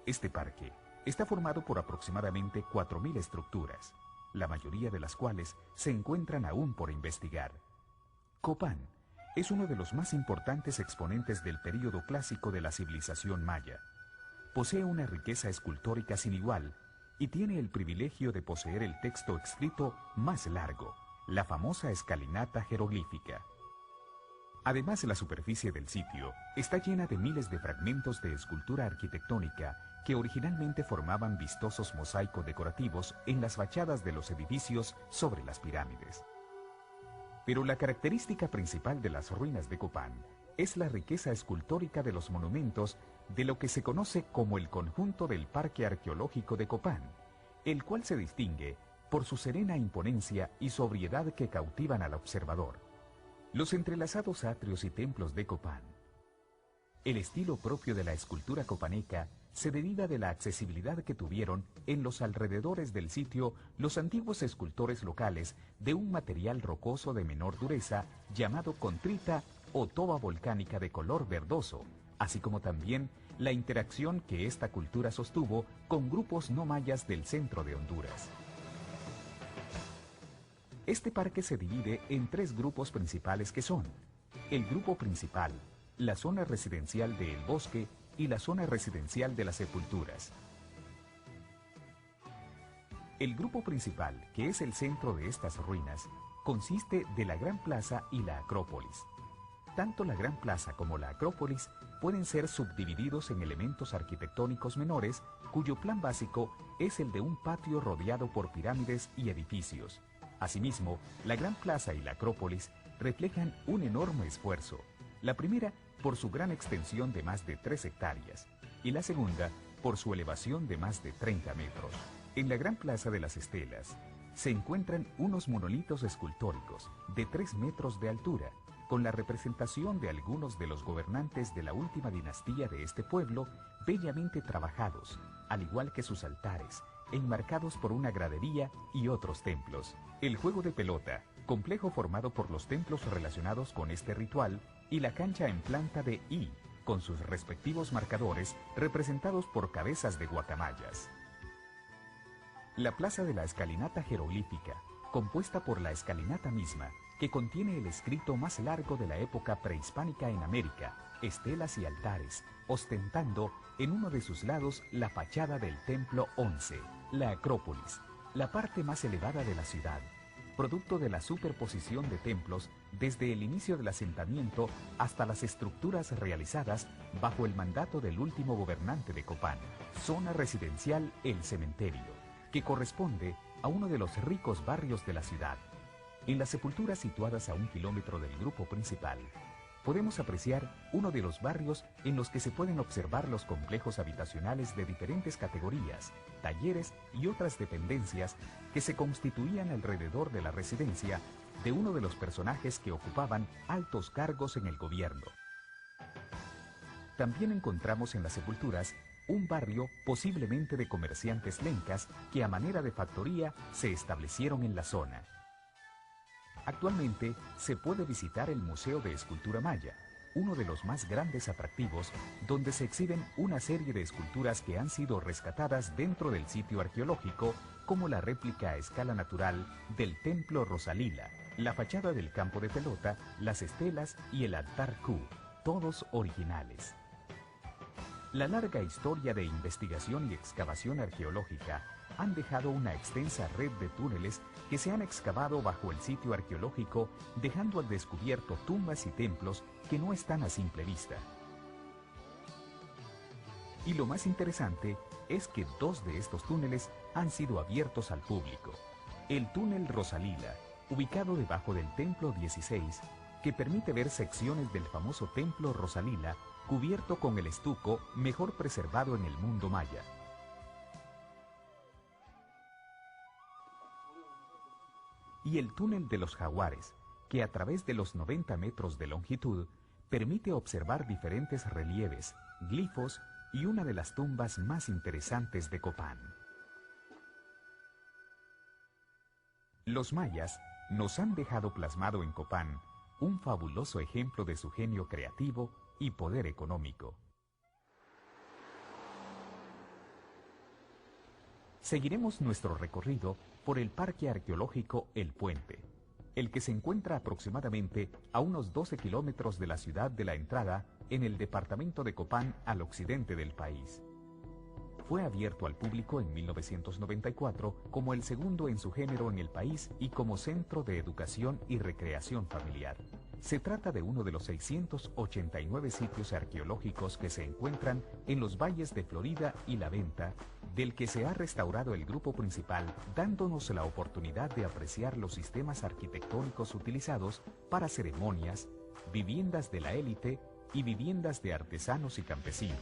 Este parque está formado por aproximadamente 4.000 estructuras, la mayoría de las cuales se encuentran aún por investigar. Copán es uno de los más importantes exponentes del período clásico de la civilización maya. Posee una riqueza escultórica sin igual y tiene el privilegio de poseer el texto escrito más largo, la famosa escalinata jeroglífica. Además, la superficie del sitio está llena de miles de fragmentos de escultura arquitectónica que originalmente formaban vistosos mosaicos decorativos en las fachadas de los edificios sobre las pirámides. Pero la característica principal de las ruinas de Copán es la riqueza escultórica de los monumentos de lo que se conoce como el conjunto del Parque Arqueológico de Copán, el cual se distingue por su serena imponencia y sobriedad que cautivan al observador. Los entrelazados atrios y templos de Copán. El estilo propio de la escultura copaneca se deriva de la accesibilidad que tuvieron en los alrededores del sitio los antiguos escultores locales de un material rocoso de menor dureza llamado contrita o toba volcánica de color verdoso, así como también la interacción que esta cultura sostuvo con grupos no mayas del centro de Honduras. Este parque se divide en 3 grupos principales que son: el grupo principal, la zona residencial de El Bosque y la zona residencial de las Sepulturas. El grupo principal, que es el centro de estas ruinas, consiste de la Gran Plaza y la Acrópolis. Tanto la Gran Plaza como la Acrópolis pueden ser subdivididos en elementos arquitectónicos menores, cuyo plan básico es el de un patio rodeado por pirámides y edificios. Asimismo, la Gran Plaza y la Acrópolis reflejan un enorme esfuerzo. La primera por su gran extensión de más de 3 hectáreas y la segunda por su elevación de más de 30 metros. En la Gran Plaza de las Estelas se encuentran unos monolitos escultóricos de 3 metros de altura, con la representación de algunos de los gobernantes de la última dinastía de este pueblo, bellamente trabajados, al igual que sus altares, enmarcados por una gradería y otros templos. El juego de pelota, complejo formado por los templos relacionados con este ritual, y la cancha en planta de I, con sus respectivos marcadores representados por cabezas de guacamayas. La plaza de la escalinata jeroglífica, compuesta por la escalinata misma, que contiene el escrito más largo de la época prehispánica en América, estelas y altares, ostentando en uno de sus lados la fachada del Templo 11, la Acrópolis, la parte más elevada de la ciudad, producto de la superposición de templos desde el inicio del asentamiento hasta las estructuras realizadas bajo el mandato del último gobernante de Copán. Zona residencial El Cementerio, que corresponde a uno de los ricos barrios de la ciudad. En las Sepulturas situadas a 1 kilómetro del grupo principal, podemos apreciar uno de los barrios en los que se pueden observar los complejos habitacionales de diferentes categorías, talleres y otras dependencias que se constituían alrededor de la residencia de uno de los personajes que ocupaban altos cargos en el gobierno. También encontramos en las Sepulturas un barrio posiblemente de comerciantes lencas que a manera de factoría se establecieron en la zona. Actualmente se puede visitar el Museo de Escultura Maya, uno de los más grandes atractivos, donde se exhiben una serie de esculturas que han sido rescatadas dentro del sitio arqueológico, como la réplica a escala natural del Templo Rosalila, la fachada del campo de pelota, las estelas y el altar Q, todos originales. La larga historia de investigación y excavación arqueológica han dejado una extensa red de túneles que se han excavado bajo el sitio arqueológico, dejando al descubierto tumbas y templos que no están a simple vista. Y lo más interesante es que 2 de estos túneles han sido abiertos al público. El túnel Rosalila, ubicado debajo del Templo 16, que permite ver secciones del famoso Templo Rosalila, cubierto con el estuco mejor preservado en el mundo maya. Y el túnel de los Jaguares, que a través de los 90 metros de longitud permite observar diferentes relieves, glifos y una de las tumbas más interesantes de Copán. Los mayas nos han dejado plasmado en Copán un fabuloso ejemplo de su genio creativo y poder económico. Seguiremos nuestro recorrido por el Parque Arqueológico El Puente, el que se encuentra aproximadamente a unos 12 kilómetros de la ciudad de La Entrada, en el departamento de Copán, al occidente del país. Fue abierto al público en 1994 como el segundo en su género en el país y como centro de educación y recreación familiar. Se trata de uno de los 689 sitios arqueológicos que se encuentran en los valles de Florida y La Venta, del que se ha restaurado el grupo principal, dándonos la oportunidad de apreciar los sistemas arquitectónicos utilizados para ceremonias, viviendas de la élite y viviendas de artesanos y campesinos.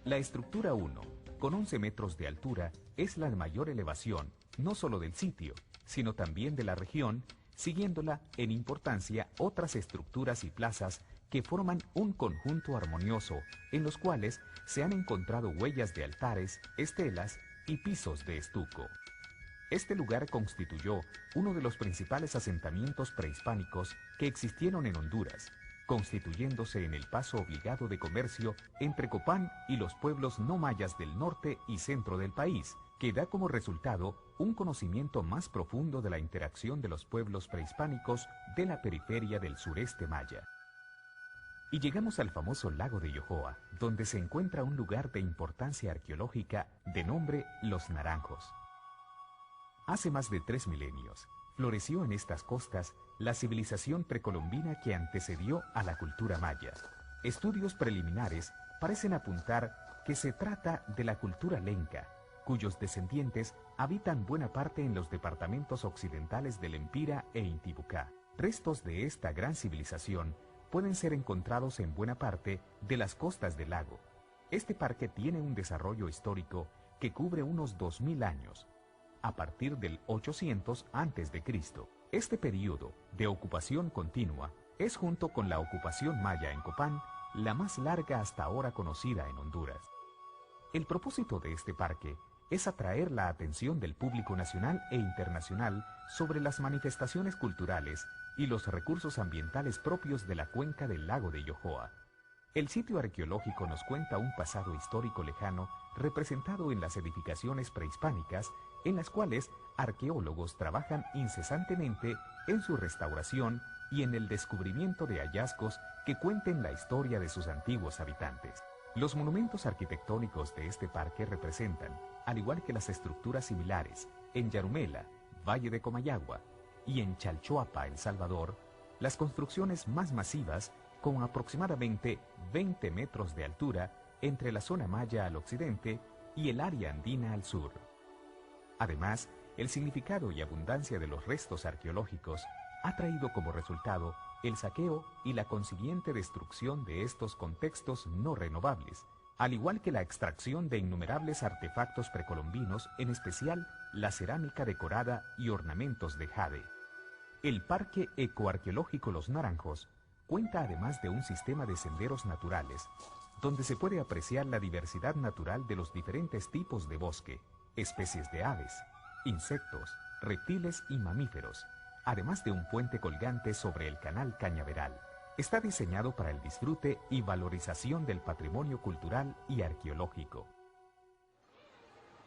La estructura 1, con 11 metros de altura, es la de mayor elevación, no solo del sitio, sino también de la región, siguiéndola en importancia otras estructuras y plazas que forman un conjunto armonioso, en los cuales se han encontrado huellas de altares, estelas y pisos de estuco. Este lugar constituyó uno de los principales asentamientos prehispánicos que existieron en Honduras, constituyéndose en el paso obligado de comercio entre Copán y los pueblos no mayas del norte y centro del país, que da como resultado un conocimiento más profundo de la interacción de los pueblos prehispánicos de la periferia del sureste maya. Y llegamos al famoso lago de Yojoa, donde se encuentra un lugar de importancia arqueológica de nombre Los Naranjos. Hace más de 3 milenios, floreció en estas costas la civilización precolombina que antecedió a la cultura maya. Estudios preliminares parecen apuntar que se trata de la cultura lenca, cuyos descendientes habitan buena parte en los departamentos occidentales del Empira e Intibucá. Restos de esta gran civilización pueden ser encontrados en buena parte de las costas del lago. Este parque tiene un desarrollo histórico que cubre unos 2000 años, a partir del 800 a.C. Este periodo de ocupación continua es, junto con la ocupación maya en Copán, la más larga hasta ahora conocida en Honduras. El propósito de este parque es atraer la atención del público nacional e internacional sobre las manifestaciones culturales y los recursos ambientales propios de la cuenca del lago de Yojoa. El sitio arqueológico nos cuenta un pasado histórico lejano representado en las edificaciones prehispánicas, en las cuales arqueólogos trabajan incesantemente en su restauración y en el descubrimiento de hallazgos que cuenten la historia de sus antiguos habitantes. Los monumentos arquitectónicos de este parque representan, al igual que las estructuras similares en Yarumela, Valle de Comayagua, y en Chalchuapa, El Salvador, las construcciones más masivas con aproximadamente 20 metros de altura entre la zona maya al occidente y el área andina al sur. Además, el significado y abundancia de los restos arqueológicos ha traído como resultado el saqueo y la consiguiente destrucción de estos contextos no renovables, al igual que la extracción de innumerables artefactos precolombinos, en especial la cerámica decorada y ornamentos de jade. El Parque Ecoarqueológico Los Naranjos cuenta además de un sistema de senderos naturales, donde se puede apreciar la diversidad natural de los diferentes tipos de bosque, especies de aves, insectos, reptiles y mamíferos, además de un puente colgante sobre el canal Cañaveral. Está diseñado para el disfrute y valorización del patrimonio cultural y arqueológico.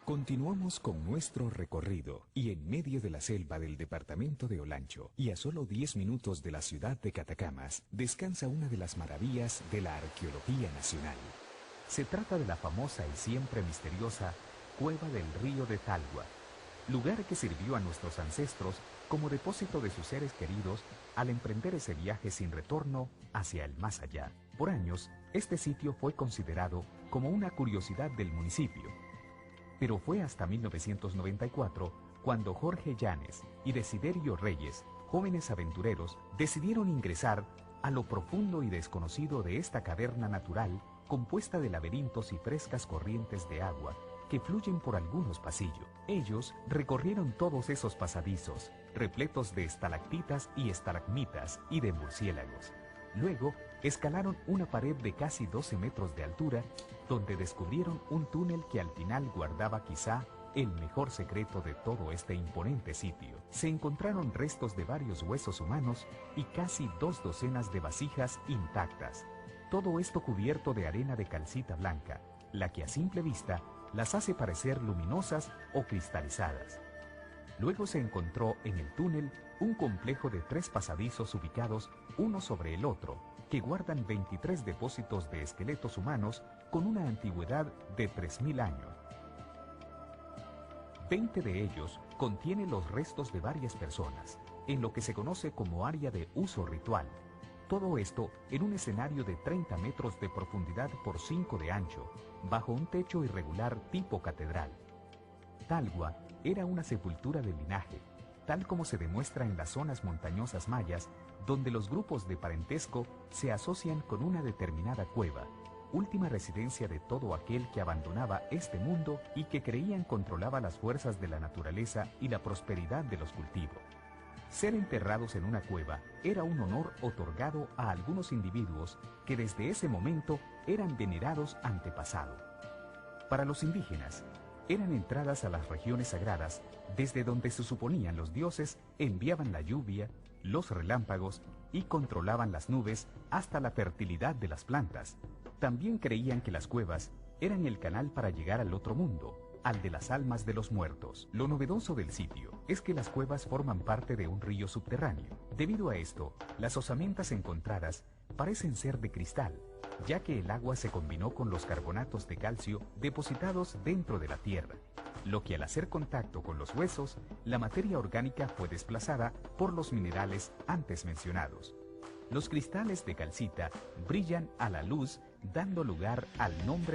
Continuamos con nuestro recorrido y en medio de la selva del departamento de Olancho y a solo 10 minutos de la ciudad de Catacamas descansa una de las maravillas de la arqueología nacional. Se trata de la famosa y siempre misteriosa Cueva del Río de Talgua, lugar que sirvió a nuestros ancestros como depósito de sus seres queridos al emprender ese viaje sin retorno hacia el más allá. Por años, este sitio fue considerado como una curiosidad del municipio, pero fue hasta 1994 cuando Jorge Llanes y Desiderio Reyes, jóvenes aventureros, decidieron ingresar a lo profundo y desconocido de esta caverna natural compuesta de laberintos y frescas corrientes de agua que fluyen por algunos pasillos. Ellos recorrieron todos esos pasadizos, repletos de estalactitas y estalagmitas y de murciélagos. Luego, escalaron una pared de casi 12 metros de altura, donde descubrieron un túnel que al final guardaba quizá el mejor secreto de todo este imponente sitio. Se encontraron restos de varios huesos humanos y casi 2 docenas de vasijas intactas. Todo esto cubierto de arena de calcita blanca, la que a simple vista las hace parecer luminosas o cristalizadas. Luego se encontró en el túnel un complejo de 3 pasadizos ubicados uno sobre el otro, que guardan 23 depósitos de esqueletos humanos con una antigüedad de 3000 años. 20 de ellos contienen los restos de varias personas, en lo que se conoce como área de uso ritual. Todo esto en un escenario de 30 metros de profundidad por 5 de ancho, bajo un techo irregular tipo catedral. Talgua era una sepultura de linaje, tal como se demuestra en las zonas montañosas mayas, donde los grupos de parentesco se asocian con una determinada cueva, última residencia de todo aquel que abandonaba este mundo y que creían controlaba las fuerzas de la naturaleza y la prosperidad de los cultivos. Ser enterrados en una cueva era un honor otorgado a algunos individuos que desde ese momento eran venerados antepasado. Para los indígenas, eran entradas a las regiones sagradas desde donde se suponían los dioses enviaban la lluvia, los relámpagos y controlaban las nubes hasta la fertilidad de las plantas. También creían que las cuevas eran el canal para llegar al otro mundo, al de las almas de los muertos. Lo novedoso del sitio es que las cuevas forman parte de un río subterráneo. Debido a esto, las osamentas encontradas parecen ser de cristal, ya que el agua se combinó con los carbonatos de calcio depositados dentro de la tierra, lo que al hacer contacto con los huesos, la materia orgánica fue desplazada por los minerales antes mencionados. Los cristales de calcita brillan a la luz, dando lugar al nombre